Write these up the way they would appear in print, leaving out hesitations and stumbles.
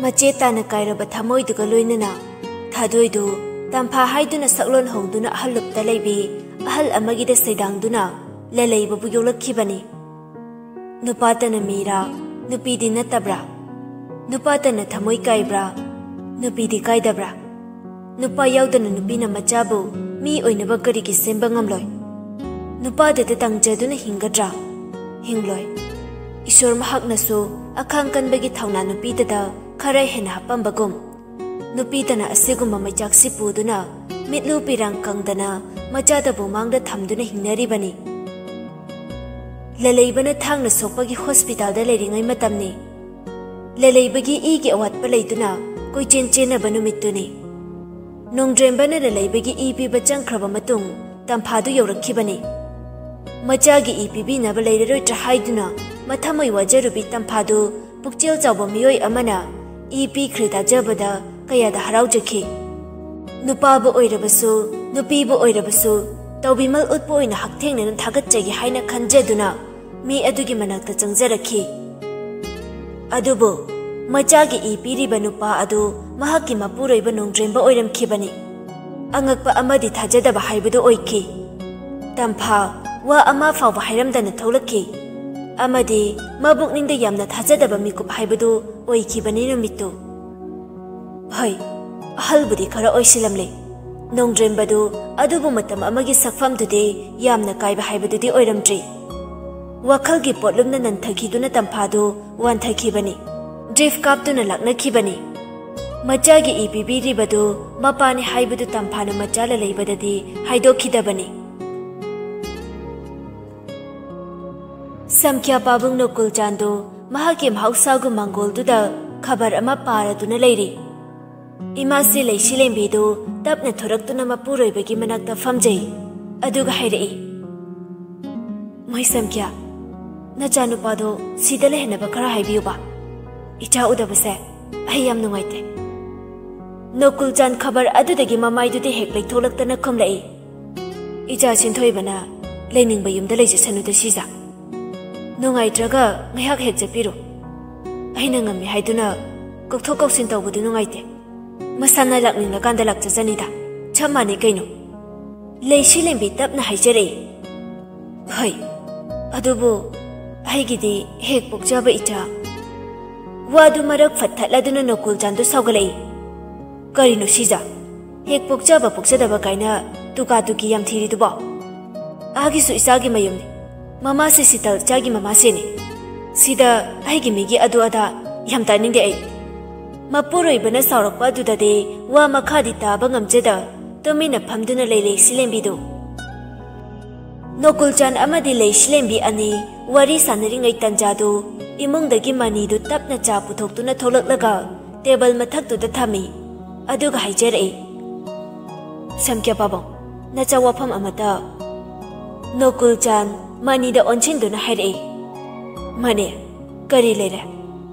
Mache tana kairaba thamoiduga loinana thadoidu tampa haiduna saklon hongduna ahalupta leibi ahal amagida seidangduna leleibabu yolakhibani nupatana mira nupidi natabra nupatana thamoi kaibra nupidi kaidabra nupa yaudana nupina machabu mi oinaba karigi semba ngamloi nupadete tangjaduna hingadra hingloi Ishor mahaknasu akhangkanbagi thauna nupidada Kharai hena hapambagum nupitana asiguma majaksi puduna mitlu pirang kangdana majada bumangda thamduna hingnaribani leleibana thangna sokpagi hospital da leringai matamni leleibagi igi awatpa leituna koi chenchena banumituni nongdrembana leleibagi ipi bachangkraba matung tamphadu yorakhibani majagi ipi binaba leireroi trahaiduna mathamoi wajarubi tamphadu pukchel chawba miyoi amana ipi krita jabada kayada haraujaki nupabu oirabasu nupibu oirabasu tawbimal utpo oina hakthengna thagatchagi haina khanjaduna mi adugi manakta changjarakhi adubu machagi ipi riba nupa adu mahaki mapuroiba nongdremba oiramkhibani angakpa amadi thajadaba haibadu oikhi tampha wa ama fawba hairamdana tholakhi amadi mabukningda yamna thajadaba mikup haibadu oikibani numittu hoi ahalbudi khara oisilamle nongdrembadu adubu matam amagi sakfamdudi yamna kaiba haibadudi oiramdri wakhalgi potlumna nanthakiduna tamphadu wanthakibani drift kaptuna laknakhibani machagi ipibi ribadu mapani haibadu tamphana machala leibadadi haidokhidabani Samkya pabung nokul chando mahakim hausagu mangol duda khabar ama paraduna leiri imasi leisilembidu tapna thoraktuna mapuroibagi manakta famjai aduga hairei mai Samkya nachanu pado sidale henaba khara haibiyuba icha udabase ayam nungaite nokul chan khabar adudagi mamaidudi heklei tholaktana khomlei icha sinthoibana leiningba yumda leijasanu da siza Nungai traga ngayak hek japiru aina ngami haiduna kokthok koksin tawbudu nungaite masana lakning nakanda lakchajanida chamani kaino leisilembi tapna haijare hoi adubu haigidi hek pokjaba icha wadu marak fathaladuna nokul jandu saugalai karino sija hek pokjadaba kaina tuka tuki yam thiri duba agi su isagi mayumni Mama se sital chagi mama se ni sida aigi migi adu ada yam taning de ai mapuroi bana saurakpa duda de wa makhadi taba ngamjeda tomina phamduna leilei silembi do nokulchan amadi lei silembi ani wari sanaringai tanjadu imungdagi mani du tapna cha puthoktuna tholaklaga table mathak du thami aduga haijere Samkya babong nacha wafam amata nokulchan Mani da onchin duna hairei Mani kari lera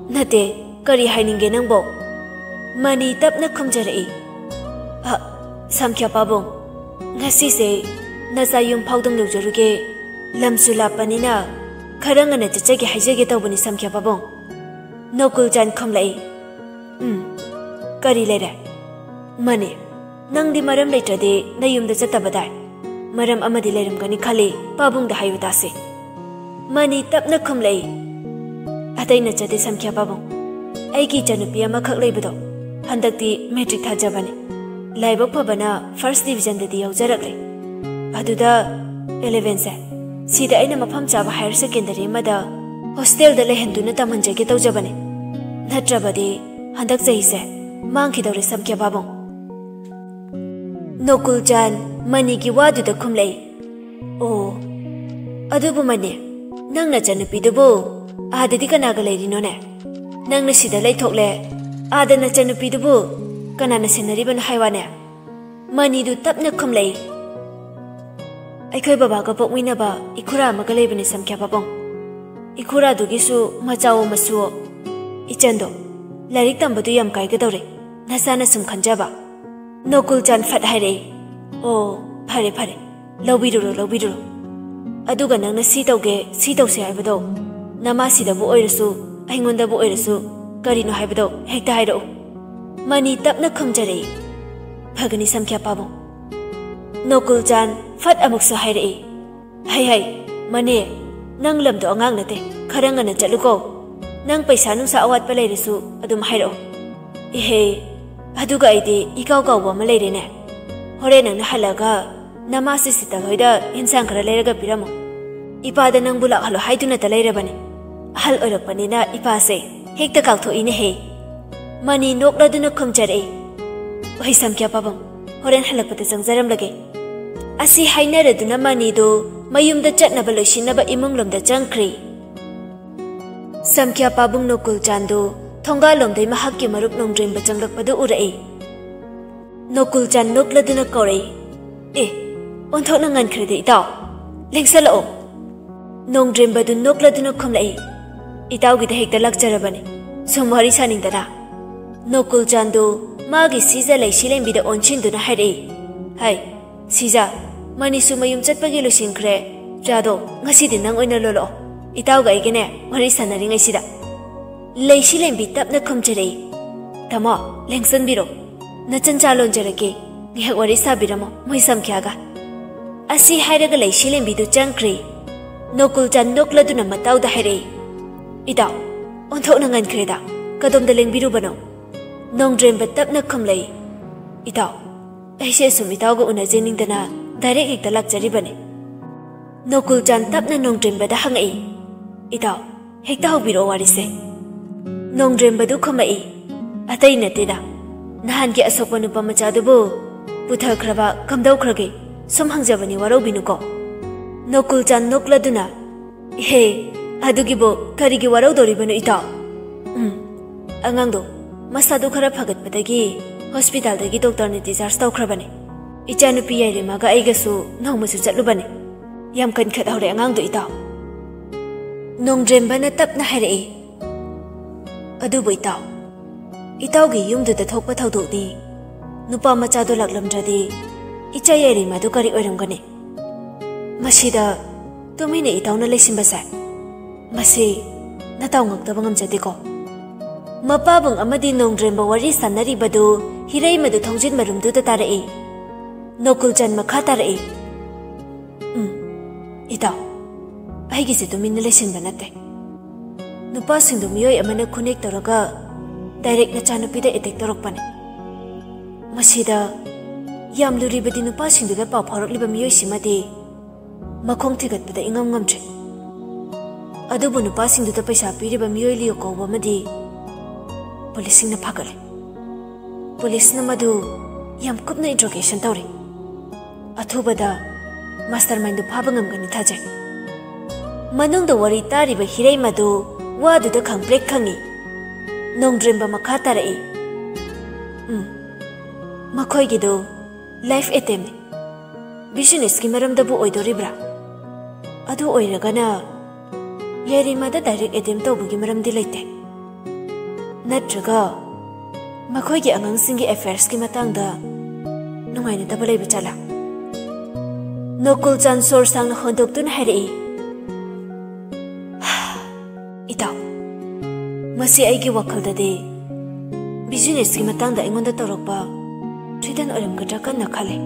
Nate kari haininge nangbo Mani tapna khumjarei Samkya pabong Ngasi se Nasa yung pawdong lugjaruge Lamsu lapanina Karangana chachagi haijage tawbani Samkya pabong Nokul jan khumlai Kari lera Mani Nang di maram leitrade na yumda chatabadai मरम अमदी लेरमगनी खले पाबुंग दा Hayu तासे money तपना खुमलई अतै नचते समख्या पाबुंग ऐगी जनुपी अमा खक लेबदो हंदक्ति matric थाजबने लाइबक फबना first division ददी यौजरकले अदुदा 11 से सीधा ऐना मफम चाबा higher secondary मदा hostel दा लेहंदुना तमंजगे तौजबने नत्रबदे हंदक जैसे मांगखिदौरे समख्या पाबुंग नोकुल जान मनी की वादुदा खुमलई ओ अदुबु मने नंग नचनुपीदुबु आददी कनागा लेरिनोने नंग नसिदा लैथोकले आदा नचनुपीदुबु कनाना सेनरिबन हायवाने मनीदु तपना खुमलई अखोय बाबा का पोकमिनाबा इखुरा मगा लेबने समख्या पाबुंग इखुरा दुगिसु मचाओ मसुओ इचंदो लारिक तंबदु यम कायगदौरे नसाना सुम खंजाबा नोकुल जान फट हायरे ओ फरे फरे लौबिरुरो अदुगा नंगना सी तौसे हायबदो नमा सिदबु ओइरसु अइंगोंदबु ओइरसु करिनो हायबदो हेक्ता हायरो मनी तपना खुमजरे भगनी समख्या पाबुंग नोकुल जान फट अमुकसु हायरे हाय मने नंग लमदो अंगांग नते खरंगना चलुको नंग पैसा नुसा अवातपा लेरसु अदुम हायरो इहे अदुगा आइदे इकाव काव अमा लेरेने होरे नंगना हलगा नमासे सिता होइदा इंसान खरा लेरगा पिरमो इपादा नंगबु लाखलो हाइदुना त लेरबने हल ओरकपनिना इपासे हेक्ता कावथोइने हे मनी नोकलादुना खुमजरे ओइ समख्या पाबुंग होरेन हलकपते जंगजरम लगे असी हाइनरदुना मनीदो मयुमदा चटनबा लोइसिनबा इमुंगलमदा चंख्री समख्या पाबुंग नोकुल चांदो थोंगा लोमदै महक्की मरुप नोंग्रेंबा चंगलकपदु उरई नोकुल चान नोकलादुना कौरई ए ओंथोकना ngनख्रेदे इताव लेंसलाओ नोंग्रेंबदु नोकलादुना खुमलई इतावगिदा हेक्ता लक्चरबने सुम वरी सानिंगदना नोकुल चांदो मागी सीजा लैसिलेंबिदा ओंचिंदुना हायरे हाय सीजा मनीसु मयुम चटपगी लोसिंख्रे जादो ngasidi nang oina lolo इतावगा आइगेने वरी सानरिङैसिदा लैसिलेंबी तपना खुमजरे तमो लेंसनबिरो नचन चालोंजरगे निहक वरी साबिरमो मोइ समख्यागा असी हायरगा लैसिलेंबीदु चंख्रे नोकुल जान नोकलादुना मतावदा हायरे इताव ओंथोकना ngनख्रेदा कदोमदा लेंबिरुबनो नोंग्रेंबा तपना खुमलई इताव ऐसे सुम इतावगा उनाजेनिंगदना डायरेक्ट हेक्ता लाक्चरिबने नोकुल जान तपना नोंग्रेंबादा हंगई इताव हेक्ता हौबिरो वारिसे नोंग्रेंबदु खुमई अतै नतेदा नहान के असोकपा नुपा मचादुबु पुथख्रबा कमदौख्रगे सुम हंगजबनी वारौबिनुको नोकुल जान नोकलादुना हे अदुगिबो करिगी वारौदोरिबनु इताव अंगांगदो मसादु खरा फगतपदगी हॉस्पिटल दगी डॉक्टर ने डिस्चार्ज तौख्रबने इचानुपी याइरेमागा आइगसु नौमसु चलुबने याम कनखत हौरे अंगांगदो इताव नोंग्रेंबना तपना हायरे अदुबु इताव इतावगी युमदुदा थोकपा थौदोकदी नुपा मचादो लाक्लमद्रदि इचा याइरेमादु करि ओइरमगने मसिदा तुमिने इतावना लेसिंबसा मसे नताव ngakdaba ngamjadeko मपाबुंग अमदी नोंग्रेंबा वरी सानरिबदु हिरैमदु थोंजिन मरुमदुदा तारई नोकुल जान मखा तारई इताव आइगिसे तुमिन लेसिनबा नते नुपासिंदु मियोय अमना खुनेक तोरगा डायरेक्ट नचानुपीदा एटेक तोरकपने मसिदा याम लुरिबदि नुपासिंदुदा पाव फावरकलिबा मियोय सिमदि मखोंग थिगतपदा इंगम ngamdre अदुबु नुपासिंदुदा पैसा पीरिबा मियोय लियो कौबा मदि पुलिसिंग ना फागले पुलिस ना मधु याम कुपना इंट्रोगेशन तौरे अथुबदा मास्टरमाइंड फाबंगमगनी थाजे मनुंग वरी तारिबा हिरैमादु वादुदा खंगप्रेक खंगी नोंग्रेंबा मखा तारई मखोयगिदु लाइफ एटेम बिजनेस की मरमदबु ओइदोरिब्रा अदु ओइरगना याइरेमादा डायरेक्ट एटेम तौबुगी मरमदि लैते नत्रगा मखोयगी अंगांसिंगी अफेयर्स की मतंगदा नुंगाइना दबा लैबा चला नोकुल जान सोर सांगना होंदोक्तुना हायरई इताव मसी आइगी वखलददि बिजनेस की मतंगदा इंगोंदा तौरकपा थ्रिदन ओरमगद्रा कन्ना खले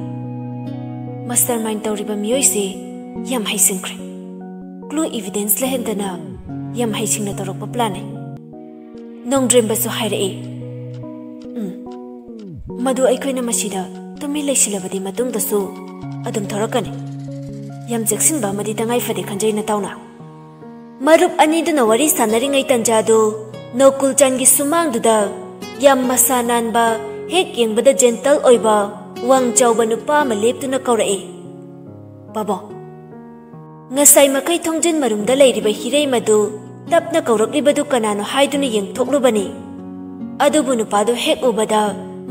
mastermind tawriba miyoi se yam haisingkre clue evidence lehendana yam haisingna torokpa plan ai nongdrem basu haire madu aikoina masida tumi leisilabadi matung dasu adum thorakani yam jackson ba madi tangai fade khanjaina tauna marup ani duna wari sanaringai tanjadu nokul changi sumang duda yam masanan ba hek yengbada gentle oiba wang chawba nupa ma leptuna kaurai babo ngasai makai thongjin marumda leiriba HEEREIMA du tapna kaurakliba kanano haiduna yeng thoklubani adubu nupadu hek ubada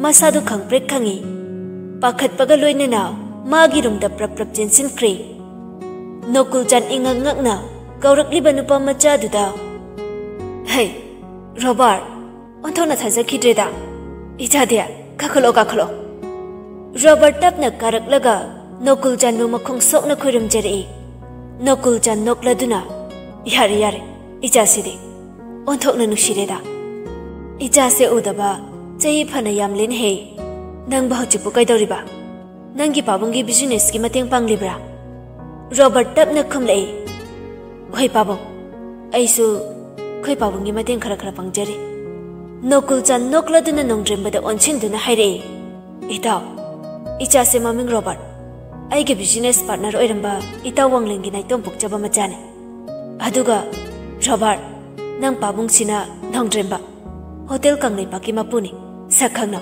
masadu khangprek khangi pakhat paga loinana magi rumda prap jensin kre nokul chan ingangakna kaurakliba nupa macha duda hey Robert onthona thajakhidreda ichadia kakhalo Robert tapna karaklaga nokul chan nu makhong sokna khoirum jere nokul chan nokladuna yare icha sidi onthokna nushireda icha se udaba chei phana yam len he nang ba hochipu kaidoriba nangi pabungi business ki mateng panglibra Robert tapna khumlei hoi pabo aisu khoi pabungi mateng khara pangjari nokul chan nokladuna nongdrembada onchinduna haire itaw icha se maming Robert aige business partner oiramba itaw wanglengi naitom pukchaba machane aduga Robert nang pabung sina nongdremba hotel kanglei paki mapuni sakhangna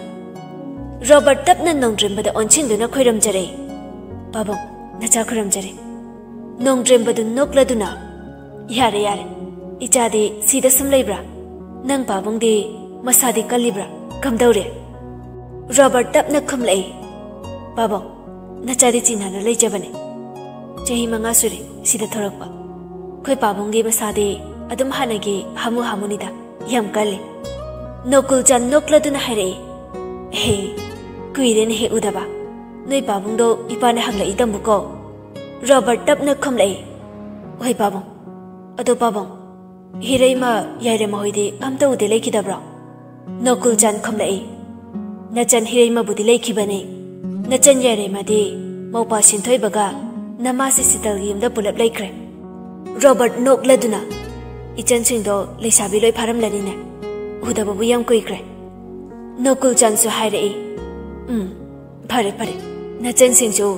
Robert tapna nongdrembada onchinduna khoiram jare pabung nacha khoiram jare nongdrembadu nokladuna yare ichadi sida sum leibra nang pabung di masadi kalibra kamdaure Robert tapna khumlei pabung nachadi chinhana leijabane chehi manga suri sida thorakpa khoi pabungi masadi adum hanagi hamunida yam kali nokul chan nokladuna haire he kuiren he udaba noi pabungdo ipane hanglai dambuko Robert tapna khumlei hoi pabung ado pabung HEEREIMA YAIREIMA hoide amta ude leikidabra nokul chan khumlei nachan HEEREIMA budi leikibane nachan YAIREIMA di maupa sinthoi baga namasi sital yimda pulap laikre Robert nokladuna ichan singdo leisabi loi pharam lanine udaba bu yam koikre nokul chan su hairei phare nachan singju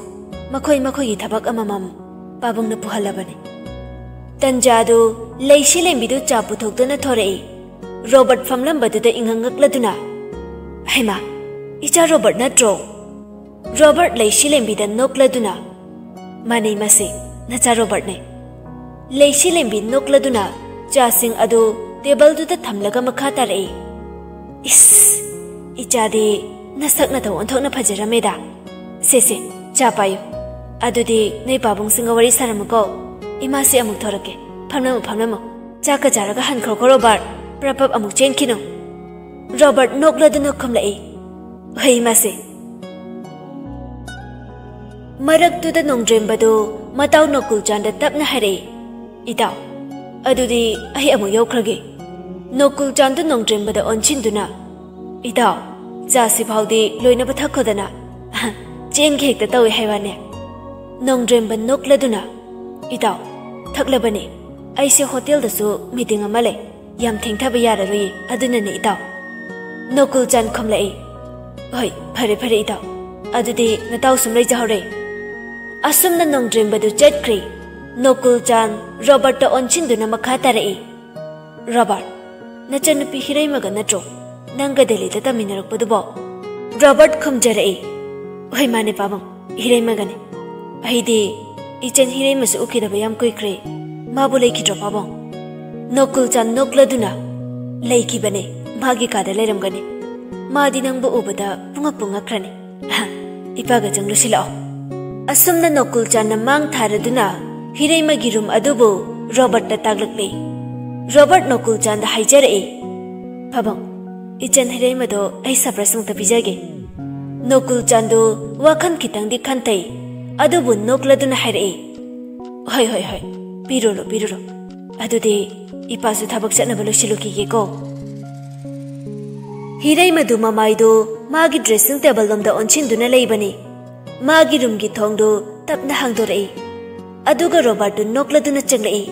makhoi gi thabak amamam pabungna puhalabane tanjadu leishilembidu chapu thokduna thorei Robert famlambaduda ingangakladuna haima icha Robert natro Robert leishilembida nokladuna manei mase nacha Robert ne leishilembi nokladuna chasing adu table duda thamlaga makha tarei is ichade nasakna tho onthokna phajarameda se cha payo adudi nei pabung singa wari saramuko imasi amuk thorake phamnamo chaka jaraga han khro Robert prapap amuk chen kino Robert nokladuna khumlai hei mase marak tuda nongdrembadu matau nokul chanda tapna hare itaw adudi ahi amu yaukrage nokul chandu nongdrembada onchinduna itaw jasi phawdi loina bathakhodana chen khekta tawi haiwane nongdremba nokladuna itaw thaklabane aise hotel dasu meeting amale yam thengthaba yararoi aduna ne itaw nokul chan khomlai hoi phare itaw adudi nataw sumlai jahore asumna nongdrembadu chatkri nokul chan Robert ta onchinduna makha tarai Robert nachanupi HEEREIMA ga natro nanga Delhi ta taminarakpadubo Robert khumjarai hoi mane pabam HEEREIMA gane aidi ichan HEEREIMA su ukidaba yam koikre mabu leikidro pabam nokul chan nokladuna leikibane magi kada leiramgane madi nangbu ubada punga khrani ipaga janglu silao asumna nokul chan mang tharaduna HEEREIMA gi room adubu Robert ta taglakle Robert nokul chan da haijarai pabam ichan HEEREIMA do ai saprasung ta bijage nokul chan do wakhan kitang di khantai adubu nokladuna hairei hoi pirolo adudi ipasu thabak chatnaba losiluki ko HEEREIMA du mamai do magi dressing table lomda onchinduna leibani मागी रूमगी थोंगदो तपना हांगदोरई अदुगा Robert नोक्लदुना चंगलई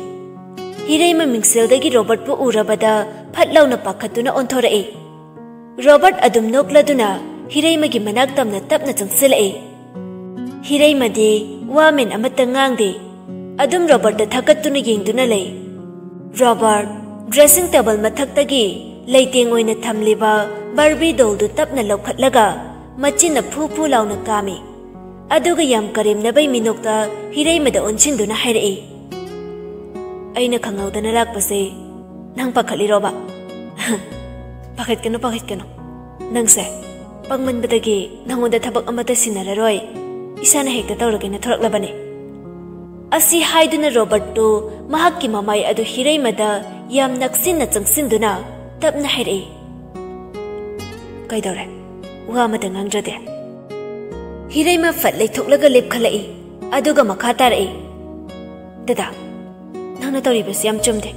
हिरैमा मिंगसेलदगी Robert पु उरबदा फटलाउना पाखतुना ओंथोरई Robert अदुम नोक्लदुना हिरैमागी मनाक तमना तपना चंगसिलई हिरैमादी women अमता ngang अदुम Robert थकतुना येंगदुना लई Robert dressing table मथक्तगी लेटेंग ओइना थमलिबा Barbie डॉलदु तपना लौखटलगा मचिना फू लाउना कामी अदुगा याम करेमनबै मिनोक्ता हिरैमादा ओनसिनदुना हाइरई अइना खंगाउदना लाकपसे नंग पाखलिरोबा पाखिtkano नंगसे पंगमनबदगी नंगोदा थबक अमता सिनररोय इसाना हेक्ता तौरगेना थोरकलबने असी हाइदुना Robert महाक्की ममाई अदु हिरैमादा याम नक्सिनना चंगसिनदुना तपना हाइरई कैदौरे वा अमता ngangrade हिरैमा फट लेथोक्लगा लेपखलई अदुगा मखा तारई ददा नंगना तौरिबसे याम चुमदे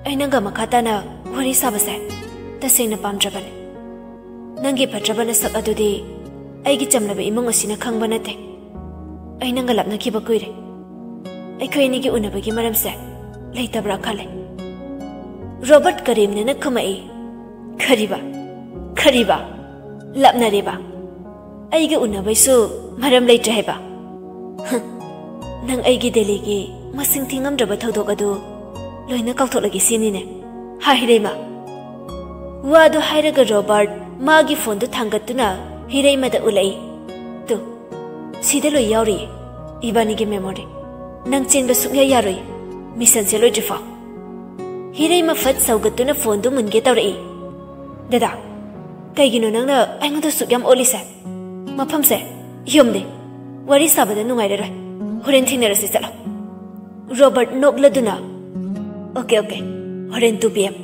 अइनंगा मखा ताना वरी साबसे तसेंगना पामद्रबने नंगी फट्रबना सक अदुदी अइगी चमलबा इमुंग असिना खंगबा नते अइनंगा लापनाखिबा कुइरे अइखोइनिगी उनबगी मरमसे लेतबरा खले रॉबर्ट करीमने खमई खरीबा लापनारेबा अइगी उनबैसु मरम लेट्रे हेबा नंग अइगी देलीगी मसिंग थिंगमद्रबा थौदोक अदु लोइना काउथोलगी सिनिने हा हिरैमा वादो हाइरगा रॉबर्ट मागी फोन दु थांगतुना हिरैमादा उलई तु सिदा लोइ याउरी इबानीगी मेमोरी नंग चेनबा सुक्या यारोय मिशन से लोइद्रिफा हिरैमा फट सौगतुना फोन दु मुनगे तौरई दादा कैगिनो नंगना आइंगोदा सुक्याम ओलिसे मफमसे यमदे वरी साबदा नुंगाइररोय होरेन थिंगनरसि चलो Robert नोक्लदुना okay होरेन 2 PM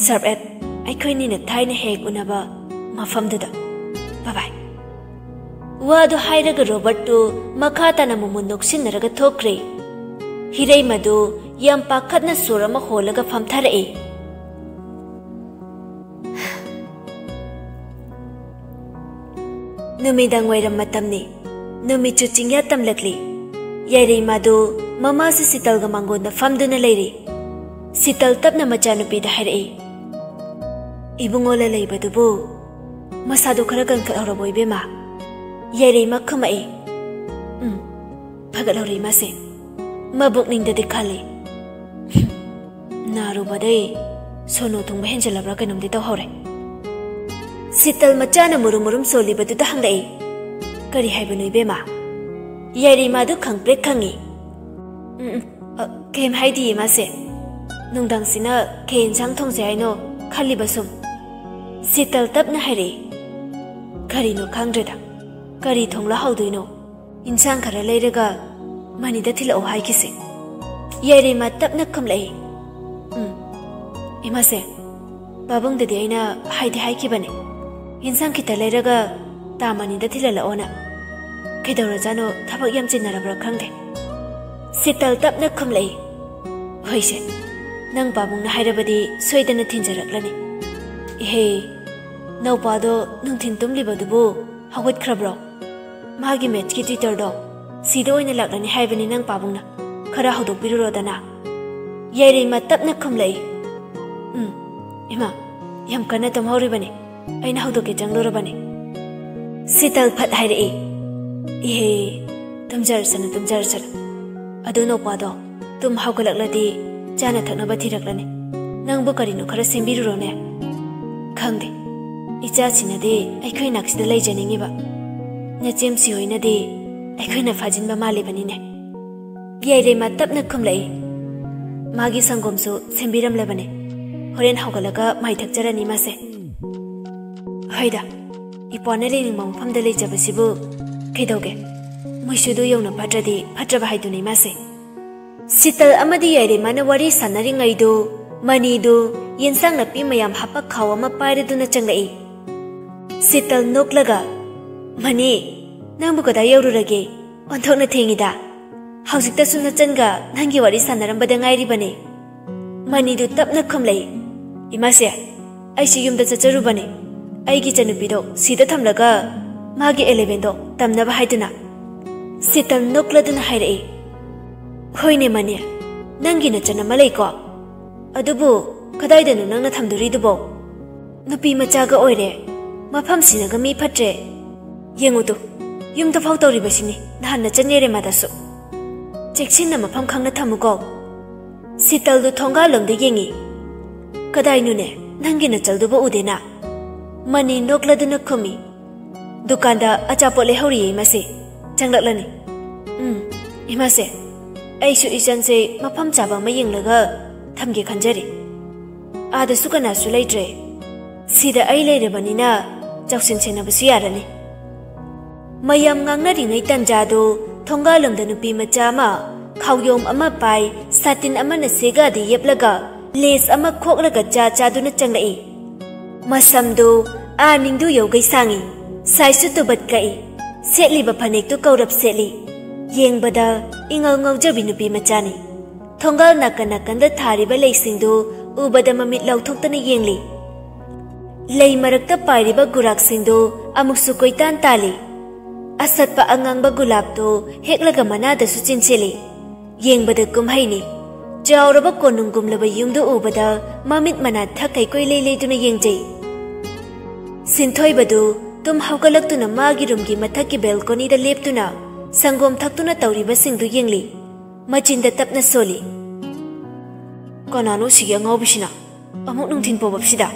serve at अइखोइनिना थाइना Keck उनबा मफमदुदा bye bye वादो हाइरगा रॉबर्ट मखा ताना मुमुन नोक्सिनरगा थोक्रे हिरैमादो याम पाखतना सोरमा होलगा फमथारई नुमिदांग वाइरम मतमनी नुमिचु चिंग्या तमलकली याइरेमादो ममासे सितलगा मांगोंदा फमदुना लेरी सितल तपना मचानुपीदा हाइरई इबुंगोला लेबदुबो मसादो खरा कनखलहरबो इबेमा याइरेमा खमई फगलहरी मासे मबुकनिंगददि खाली नारुबदै सोनो थुंबा हेंजलब्रा कनमदि तौहौरे सितल मचाना मुरुम सोलिबदुदा हंगई करी हाइबनु इबेमा याइरेमादु खंगप्रे खंगी केम हाइदि मासे नुंदांसिना के इंसांग थोंसे हाइनो खालिबसुम सितल तपना हाइरे करीनो खांग्रेदा करी थोंला हौदुइनो इंसांग खरा लेरगा मनिदा थिलौ हाइकिसे याइरेमा तपना खमलई इमासे बाबुंगददि आइना हाइदि हाइकिबने इंसांग खिता लेरगा तामनिदा थिललाओना कैदौरजानो थबक याम चिन्नरब्रा खंगदे सितल तपना खमलई होइसे नंग बाबुंगना हाइरबदि सोइदना थिंजरक्लनी इहे नौपादो नुंथिन तुमलिबदुबो हवतख्रब्रो मागी मैच की ट्विटर दो सीधा ओइना लाक्लनी हाइबनी नंग बाबुंगना खरा हौदोकबिरुरोदना याइरेमा तपना खमलई इमा याम कन्ना तमहौरिबने अइना हौदोके चंगलोरबने सितल फट हाइरई इहे तुमजरसना अदु नौपादो तुम हौगलक्लदी जाना थकनबा थिरक्लने नंगबो करिनो खरा सेंबिरुरोने खंगदे इचासिनदे अइखोइ नाक्सिदा लैजनिंगिबा नचेमसि होइनदे अइखोइना फाजिनबा मालिबनिने याइरेमा तपना खमलई मागी संगोमसु सेंबिरमलेबने होरेन हौगलगा माइथकजरनी मासे हैदा इपाना लेनिंगबा मफमदा लेजबसिबु कैदौगे मैसुदो यौना फाट्रदि फाट्रबा हाइदुनै मासे सितल अमदी याइरेमाना वरी सानरिङैदो मनीदो येंसांग नापी मयाम हापा खाव अमा पाइरदुना चंगलई सितल नोक्लगा मनी नंबु कदा यौरुरगे ओंथोकना थेंगिदा हौजिकतासु नचनगा नंगी वरी सानरंबदा ngairibane मनीदो तपना खमलई इमासे आइसि युमदा चचरुबने आइगी चनुपिदो सिदा थमलगा ꯃꯥꯒꯤ 11ꯗꯣ ꯇꯝꯅꯕ ꯍꯥꯏꯗꯨꯅ ꯁꯤꯇꯜ ꯅꯣꯛꯂꯗꯨꯅ ꯍꯥꯏꯔꯛꯏ ꯍꯣꯏꯅꯦ ꯃꯅꯦ ꯅꯪꯒꯤ ꯅꯆꯟ ꯑꯃ ꯂꯩꯀꯣ ꯑꯗꯨꯕꯨ ꯀꯗꯥꯏꯗꯅꯣ ꯅꯪꯅ ꯊꯝꯗꯣꯔꯤꯗꯨꯕꯣ ꯅꯨꯄꯤ ꯃꯆꯥꯒ ꯑꯣꯏꯔꯦ ꯃꯐꯝꯁꯤꯅꯒ ꯃꯤ ꯐꯠꯇ꯭ꯔꯦ ꯌꯦꯡꯉꯨꯇꯨ ꯌꯨꯝꯗ ꯐꯥꯎ ꯇꯧꯔꯤꯕꯁꯤꯅꯤ ꯅꯍꯥꯟ ꯅꯆꯟ ꯌꯥꯏꯔꯦꯝꯃꯗꯁꯨ ꯆꯦꯛꯁꯤꯟꯅ ꯃꯐꯝ ꯈꯪꯅ ꯊꯝꯃꯨꯀꯣ ꯁꯤꯇꯜꯗꯨ ꯊꯣꯡꯒꯥꯜꯂꯣꯝꯗ ꯌꯦꯡꯉꯤ ꯀꯗꯥꯏꯅꯣꯅꯦ ꯅꯪꯒꯤ ꯅꯆꯜꯗꯨꯕꯨ ꯎꯗꯦꯅ ꯃꯅꯤ ꯅꯣꯛꯂꯗꯨꯅ ꯈꯨꯝꯃꯤ ꯗꯨꯀꯥꯟꯗ ꯑꯆꯥꯄꯣꯠ ꯂꯩꯍꯧꯔꯤꯌꯦ ꯏꯃꯥꯁꯦ ꯆꯪꯂꯛꯂꯅꯤ ꯏꯃꯥꯁꯦ ꯑꯩꯁꯨ ꯏꯆꯟꯁꯦ ꯃꯐꯝ ꯆꯥꯕ ꯑꯃ ꯌꯦꯡꯂꯒ ꯊꯝꯒꯦ ꯈꯟꯖꯔꯤ ꯑꯥꯗꯁꯨ ꯀꯅꯥꯁꯨ ꯂꯩꯇ꯭ꯔꯦ ꯁꯤꯗ ꯑꯩ ꯂꯩꯔꯕꯅꯤꯅ ꯆꯥꯎꯁꯤꯟ ꯁꯦꯟꯅꯕꯁꯨ ꯌꯥꯔꯅꯤ ꯃꯌꯥꯝ ꯉꯥꯡꯅꯔꯤꯉꯩ ꯇꯟꯖꯥꯗꯣ ꯊꯣꯡꯒꯥꯜꯂꯣꯝꯗ ꯅꯨꯄꯤ ꯃꯆꯥ ꯑꯃ ꯈꯥꯎꯌꯣꯝ ꯑꯃ ꯄꯥꯏ ꯁꯥꯇꯤꯟ ꯑꯃꯅ ꯁꯦꯒꯥꯗ ꯌꯦꯞꯂꯒ ꯂꯦꯁ ꯑꯃ ꯈꯣꯛꯂꯒ ꯆꯥꯗꯨꯅ ꯆꯪꯂꯛꯏ ꯃꯁꯝꯗꯨ ꯅꯤꯡꯗꯨ ꯌꯧꯒꯩ ꯁꯥꯡꯉꯤ ꯁꯥꯏꯁꯨ ꯇꯨꯕꯠ ꯀꯛꯏ ꯁꯦꯠꯂꯤꯕ ꯐꯅꯦꯛꯇꯨ ꯀꯧꯔꯞ ꯁꯦꯠꯂꯤ ꯌꯦꯡꯕꯗ ꯏꯉꯧ ꯉꯧꯖꯕꯤ ꯅꯨꯄꯤ ꯃꯆꯥꯅꯤ ꯊꯣꯡꯒꯥꯜ ꯅꯥꯀꯟ ꯅꯥꯀꯟꯗ ꯊꯥꯔꯤꯕ ꯂꯩꯁꯤꯡꯗꯨ ꯎꯕꯗ ꯃꯃꯤꯠ ꯂꯥꯎꯊꯣꯛꯇꯅ ꯌꯦꯡꯂꯤ ꯂꯩ ꯃꯔꯛꯇ ꯄꯥꯏꯔꯤꯕ ꯒꯨꯔꯥꯛꯁꯤꯡꯗꯨ ꯑꯃꯨꯛꯁꯨ ꯀꯣꯏꯇꯥꯟ ꯇꯥꯜꯂꯤ ꯑꯁꯠꯄ ꯑꯉꯥꯡꯕ ꯒꯨꯂꯥꯞꯇꯨ ꯍꯦꯛꯂꯒ ꯃꯅꯥꯗꯁꯨ ꯆꯤꯟꯁꯤꯜꯂꯤ ꯌꯦꯡꯕꯗ ꯀꯨꯝꯍꯩꯅꯤ ꯆꯥꯎꯔꯕ ꯀꯣꯅꯨꯡꯒꯨꯝꯂꯕ ꯌꯨꯝꯗꯨ ꯎꯕꯗ ꯃꯃꯤꯠ ꯃꯅꯥ ꯊꯛꯀꯩ ꯀꯣꯏꯂꯩ ꯂꯩꯗꯨꯅ ꯌꯦꯡꯖꯩ ꯁꯤꯟꯊꯣꯏꯕꯗꯨ ꯇꯨꯝ ꯍꯧꯒꯠꯂꯛꯇꯨꯅ ꯃꯥꯒꯤ ꯔꯨꯝꯒꯤ ꯃꯊꯛꯀꯤ ꯕꯦꯜꯀꯣꯅꯤꯗ ꯂꯦꯞꯇꯨꯅ ꯁꯪꯒꯣꯝ ꯊꯛꯇꯨꯅ ꯇꯧꯔꯤꯕꯁꯤꯡꯗꯨ ꯌꯦꯡꯂꯤ ꯃꯆꯤꯟꯗ ꯇꯞꯅ ꯁꯣꯜꯂꯤ ꯀꯅꯥꯅꯣ ꯁꯤꯒꯤ ꯑꯉꯥꯎꯕꯤꯁꯤꯅ ꯑꯃꯨꯛ ꯅꯨꯡꯊꯤꯟ ꯄꯣꯕꯞꯁꯤꯗ